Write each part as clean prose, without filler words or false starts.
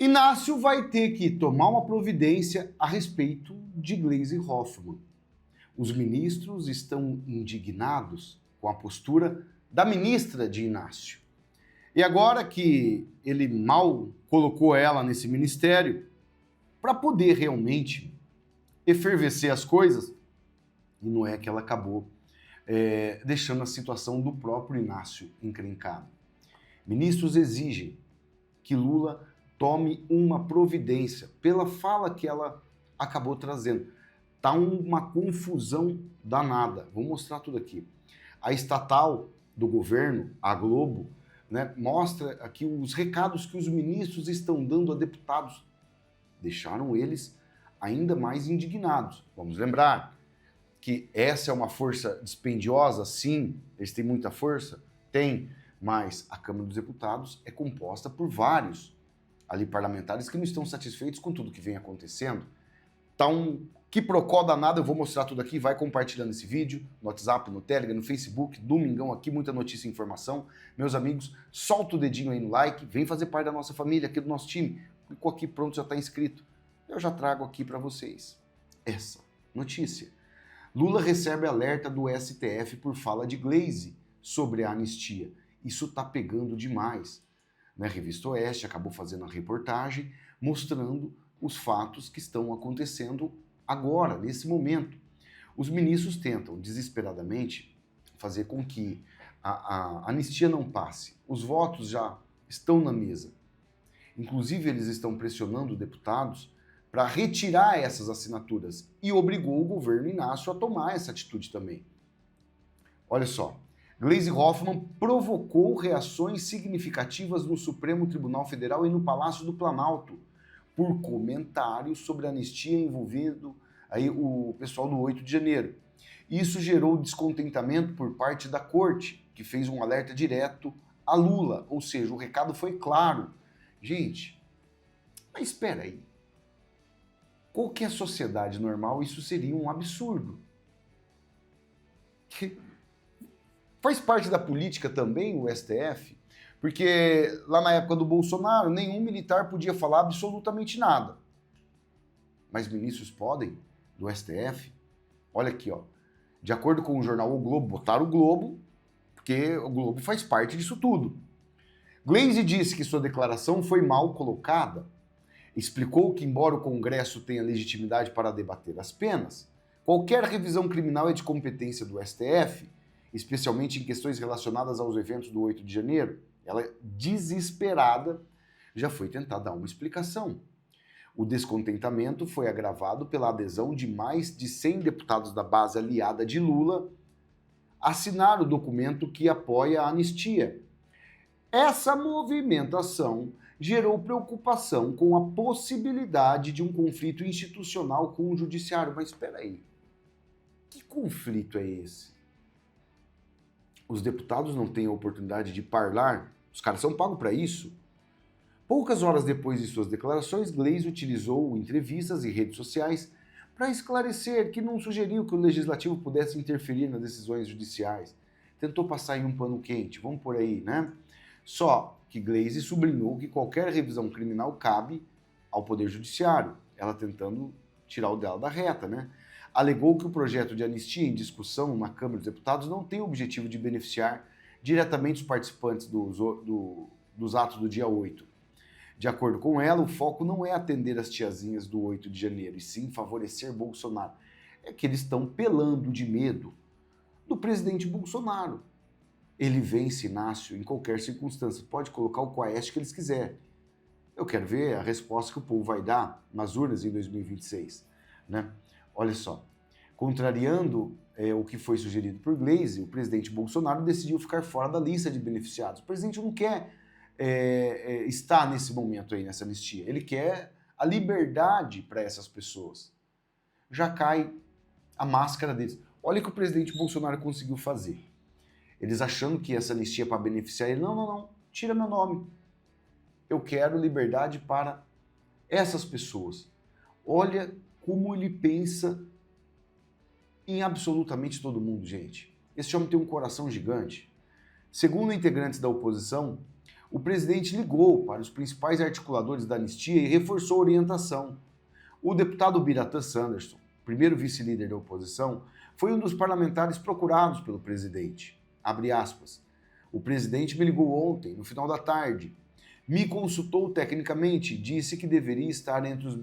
Inácio vai ter que tomar uma providência a respeito de Gleisi Hoffmann. Os ministros estão indignados com a postura da ministra de Inácio. E agora que ele mal colocou ela nesse ministério, para poder realmente efervescer as coisas, e não é que ela acabou deixando a situação do próprio Inácio encrencada. Ministros exigem que Lula tome uma providência pela fala que ela acabou trazendo. Tá uma confusão danada. Vou mostrar tudo aqui. A estatal do governo, a Globo, né, mostra aqui os recados que os ministros estão dando a deputados. Deixaram eles ainda mais indignados. Vamos lembrar que essa é uma força dispendiosa, sim, eles têm muita força? Tem, mas a Câmara dos Deputados é composta por vários ali parlamentares que não estão satisfeitos com tudo que vem acontecendo. Então, que procó danado, eu vou mostrar tudo aqui, vai compartilhando esse vídeo no WhatsApp, no Telegram, no Facebook, domingão aqui, muita notícia e informação. Meus amigos, solta o dedinho aí no like, vem fazer parte da nossa família, aqui do nosso time. Clicou aqui, pronto, já está inscrito. Eu já trago aqui para vocês essa notícia. Lula recebe alerta do STF por fala de Gleisi sobre a anistia. Isso está pegando demais. A Revista Oeste acabou fazendo a reportagem mostrando os fatos que estão acontecendo agora, nesse momento. Os ministros tentam desesperadamente fazer com que a anistia não passe. Os votos já estão na mesa. Inclusive, eles estão pressionando deputados para retirar essas assinaturas e obrigou o governo Inácio a tomar essa atitude também. Olha só. Gleisi Hoffmann provocou reações significativas no Supremo Tribunal Federal e no Palácio do Planalto por comentários sobre a anistia envolvendo aí o pessoal do 8 de janeiro. Isso gerou descontentamento por parte da corte, que fez um alerta direto a Lula, ou seja, o recado foi claro. Gente, mas espera aí. Qualquer sociedade normal, isso seria um absurdo. Faz parte da política também o STF, porque lá na época do Bolsonaro, nenhum militar podia falar absolutamente nada. Mas ministros podem, do STF. Olha aqui, ó. De acordo com o jornal O Globo, botaram o Globo, porque o Globo faz parte disso tudo. Gleisi disse que sua declaração foi mal colocada. Explicou que, embora o Congresso tenha legitimidade para debater as penas, qualquer revisão criminal é de competência do STF, especialmente em questões relacionadas aos eventos do 8 de janeiro. Ela, desesperada, já foi tentar dar uma explicação. O descontentamento foi agravado pela adesão de mais de 100 deputados da base aliada de Lula a assinar o documento que apoia a anistia. Essa movimentação gerou preocupação com a possibilidade de um conflito institucional com o judiciário. Mas espera aí, que conflito é esse? Os deputados não têm a oportunidade de parlar? Os caras são pagos para isso? Poucas horas depois de suas declarações, Gleisi utilizou entrevistas e redes sociais para esclarecer que não sugeriu que o legislativo pudesse interferir nas decisões judiciais. Tentou passar em um pano quente, vamos por aí, né? Só que Gleisi sublinhou que qualquer revisão criminal cabe ao Poder Judiciário, ela tentando tirar o dela da reta, né? Alegou que o projeto de anistia em discussão na Câmara dos Deputados não tem o objetivo de beneficiar diretamente os participantes dos atos do dia 8. De acordo com ela, o foco não é atender as tiazinhas do 8 de janeiro, e sim favorecer Bolsonaro. É que eles estão pelando de medo do presidente Bolsonaro. Ele vence Inácio em qualquer circunstância, pode colocar o coeste que eles quiserem. Eu quero ver a resposta que o povo vai dar nas urnas em 2026, né? Olha só, contrariando o que foi sugerido por Gleisi, o presidente Bolsonaro decidiu ficar fora da lista de beneficiados. O presidente não quer estar nesse momento aí, nessa anistia. Ele quer a liberdade para essas pessoas. Já cai a máscara deles. Olha o que o presidente Bolsonaro conseguiu fazer. Eles achando que essa anistia é para beneficiar ele. Não, não, não. Tira meu nome. Eu quero liberdade para essas pessoas. Olha como ele pensa em absolutamente todo mundo, gente. Esse homem tem um coração gigante. Segundo integrantes da oposição, o presidente ligou para os principais articuladores da anistia e reforçou a orientação. O deputado Biratã Sanderson, primeiro vice-líder da oposição, foi um dos parlamentares procurados pelo presidente. Abre aspas. O presidente me ligou ontem, no final da tarde. Me consultou tecnicamente, disse que ele deveria estar entre os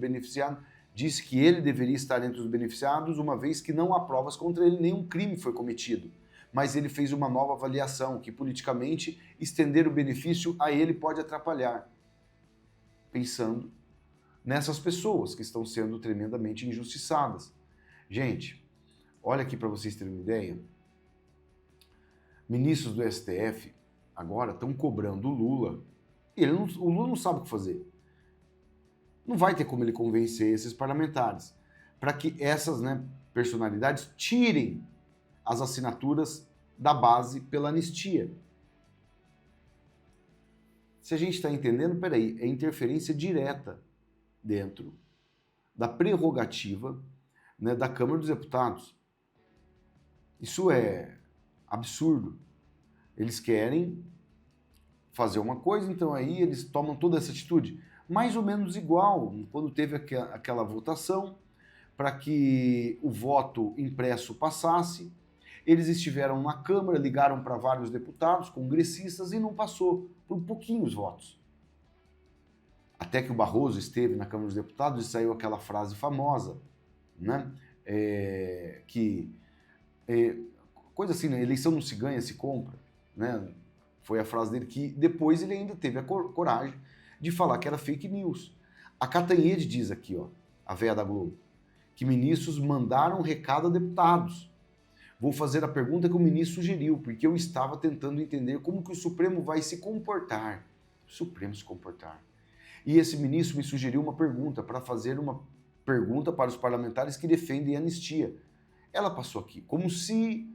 beneficiados, uma vez que não há provas contra ele, nenhum crime foi cometido. Mas ele fez uma nova avaliação, que politicamente estender o benefício a ele pode atrapalhar. Pensando nessas pessoas que estão sendo tremendamente injustiçadas. Gente, olha aqui para vocês terem uma ideia. Ministros do STF agora estão cobrando o Lula. E o Lula não sabe o que fazer. Não vai ter como ele convencer esses parlamentares para que essas personalidades tirem as assinaturas da base pela anistia. Se a gente está entendendo, peraí, é interferência direta dentro da prerrogativa da Câmara dos Deputados. Isso é absurdo. Eles querem fazer uma coisa, então aí eles tomam toda essa atitude. Mais ou menos igual quando teve aquela votação para que o voto impresso passasse. Eles estiveram na Câmara, ligaram para vários deputados, congressistas, e não passou, por pouquinhos votos. Até que o Barroso esteve na Câmara dos Deputados e saiu aquela frase famosa, coisa assim, eleição não se ganha, se compra, Foi a frase dele, que depois ele ainda teve a coragem de falar que era fake news. A Catanhede diz aqui, a véia da Globo, que ministros mandaram recado a deputados. Vou fazer a pergunta que o ministro sugeriu, porque eu estava tentando entender como que o Supremo vai se comportar. O Supremo se comportar. E esse ministro me sugeriu uma pergunta, para fazer uma pergunta para os parlamentares que defendem a anistia. Ela passou aqui, como se...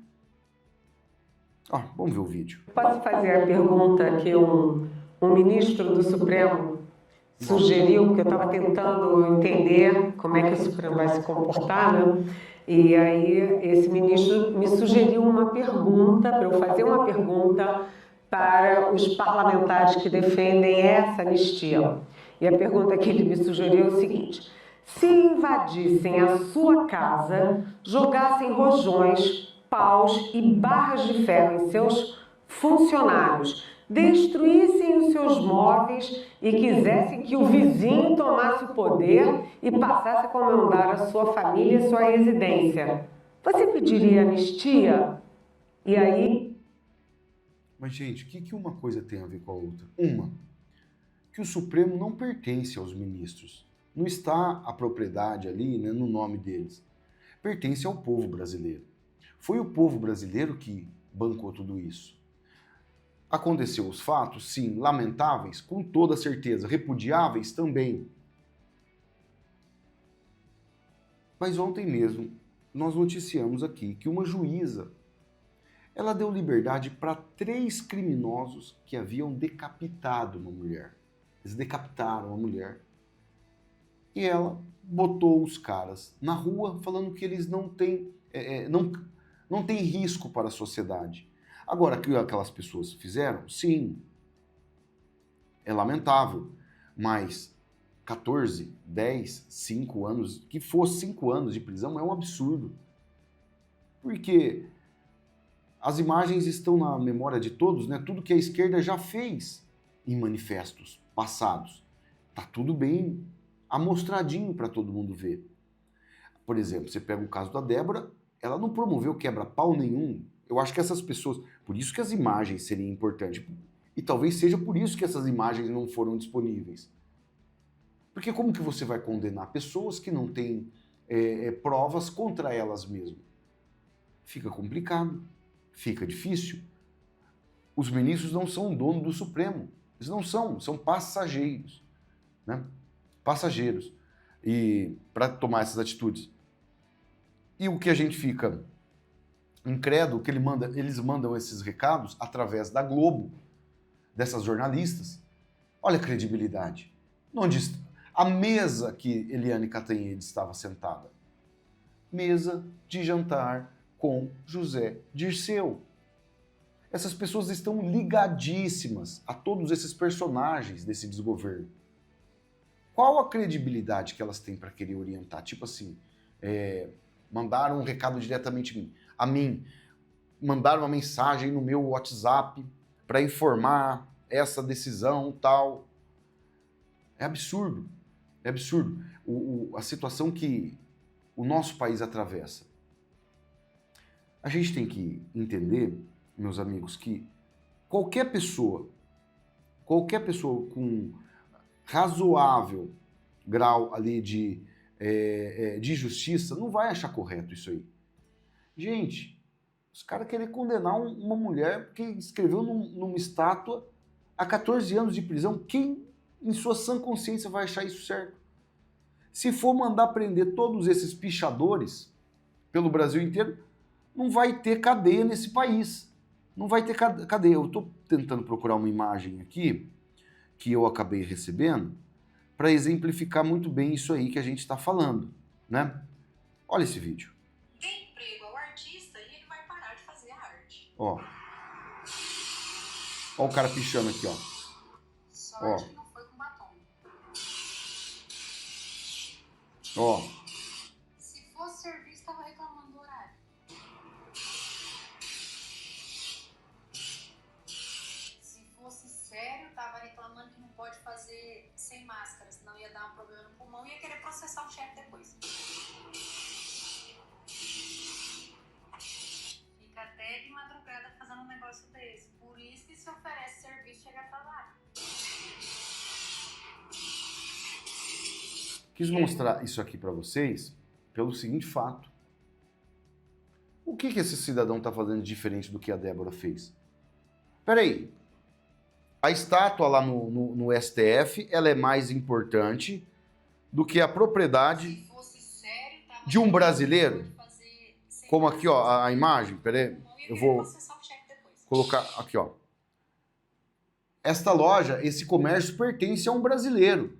vamos ver o vídeo. Posso fazer a pergunta que um ministro do Supremo sugeriu, porque eu estava tentando entender como é que o Supremo vai se comportar, E aí esse ministro me sugeriu uma pergunta, para eu fazer uma pergunta para os parlamentares que defendem essa anistia. E a pergunta que ele me sugeriu é o seguinte: se invadissem a sua casa, jogassem rojões, paus e barras de ferro em seus funcionários, destruíssem os seus móveis e quisessem que o vizinho tomasse o poder e passasse a comandar a sua família e sua residência, você pediria anistia? E aí... Mas, gente, o que uma coisa tem a ver com a outra? Uma, que o Supremo não pertence aos ministros. Não está a propriedade ali, no nome deles. Pertence ao povo brasileiro. Foi o povo brasileiro que bancou tudo isso. Aconteceu os fatos, sim, lamentáveis, com toda certeza, repudiáveis também. Mas ontem mesmo, nós noticiamos aqui que uma juíza, ela deu liberdade para 3 criminosos que haviam decapitado uma mulher. Eles decapitaram a mulher. E ela botou os caras na rua falando que eles não têm risco para a sociedade. Agora, o que aquelas pessoas fizeram? Sim, é lamentável, mas 14, 10, 5 anos, que fosse 5 anos de prisão, é um absurdo. Porque as imagens estão na memória de todos, tudo que a esquerda já fez em manifestos passados. Tá tudo bem amostradinho para todo mundo ver. Por exemplo, você pega o caso da Débora, ela não promoveu quebra-pau nenhum. Eu acho que essas pessoas... Por isso que as imagens seriam importantes. E talvez seja por isso que essas imagens não foram disponíveis. Porque como que você vai condenar pessoas que não têm provas contra elas mesmas? Fica complicado. Fica difícil. Os ministros não são dono do Supremo. Eles não são passageiros. Passageiros. E para tomar essas atitudes. E o que a gente fica incrédulo, que eles mandam esses recados através da Globo, dessas jornalistas. Olha a credibilidade. Onde está? A mesa que Eliane Cantanhede estava sentada. Mesa de jantar com José Dirceu. Essas pessoas estão ligadíssimas a todos esses personagens desse desgoverno. Qual a credibilidade que elas têm para querer orientar? Tipo assim, mandaram um recado diretamente a mim, mandaram uma mensagem no meu WhatsApp para informar essa decisão tal. É absurdo, é absurdo. A situação que o nosso país atravessa. A gente tem que entender, meus amigos, que qualquer pessoa com razoável grau ali de justiça não vai achar correto isso aí. Gente, os caras querem condenar uma mulher que escreveu numa estátua a 14 anos de prisão. Quem, em sua sã consciência, vai achar isso certo? Se for mandar prender todos esses pichadores pelo Brasil inteiro, não vai ter cadeia nesse país. Não vai ter cadeia. Eu estou tentando procurar uma imagem aqui que eu acabei recebendo para exemplificar muito bem isso aí que a gente está falando, né? Olha esse vídeo. Dê emprego ao artista e ele vai parar de fazer arte. Ó. Ó o cara pichando aqui, ó. Sorte que não foi com batom. Ó. Se fosse serviço, estava reclamando do horário. Se fosse sério, estava reclamando que não pode fazer sem máscara, senão ia dar um problema no pulmão e ia querer processar o chefe depois. Fica até de madrugada fazendo um negócio desse. Por isso que se oferece serviço, chega atrasado. Quis mostrar isso aqui para vocês pelo seguinte fato. O que esse cidadão está fazendo diferente do que a Débora fez? Peraí. A estátua lá no STF, ela é mais importante do que a propriedade de um brasileiro? Como aqui, ó, a imagem. Peraí, eu vou colocar aqui, ó. Esta loja, esse comércio pertence a um brasileiro.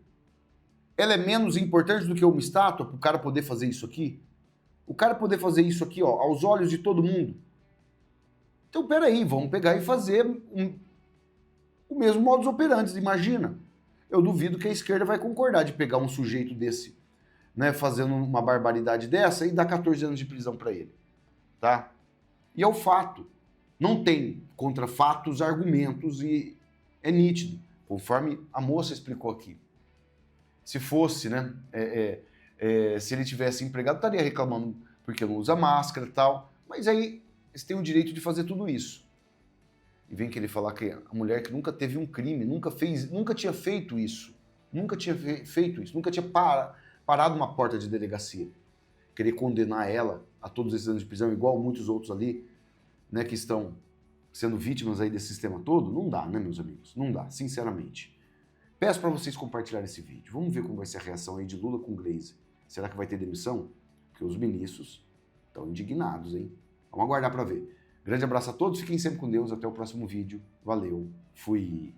Ela é menos importante do que uma estátua para o cara poder fazer isso aqui? O cara poder fazer isso aqui, ó, aos olhos de todo mundo? Então, peraí, vamos pegar e fazer o mesmo modus operandi, imagina. Eu duvido que a esquerda vai concordar de pegar um sujeito desse, né, fazendo uma barbaridade dessa e dar 14 anos de prisão para ele, tá? E é o fato. Não tem contra fatos argumentos e é nítido, conforme a moça explicou aqui. Se fosse, né, se ele tivesse empregado, estaria reclamando porque não usa máscara e tal, mas aí eles têm o direito de fazer tudo isso. E vem querer falar que a mulher que nunca teve um crime, nunca tinha feito isso, nunca tinha parado uma porta de delegacia. Querer condenar ela a todos esses anos de prisão, igual muitos outros ali, né, que estão sendo vítimas aí desse sistema todo, não dá, né, meus amigos? Não dá, sinceramente. Peço para vocês compartilharem esse vídeo. Vamos ver como vai ser a reação aí de Lula com Gleisi. Será que vai ter demissão? Porque os ministros estão indignados, hein? Vamos aguardar para ver. Grande abraço a todos, fiquem sempre com Deus, até o próximo vídeo. Valeu, fui!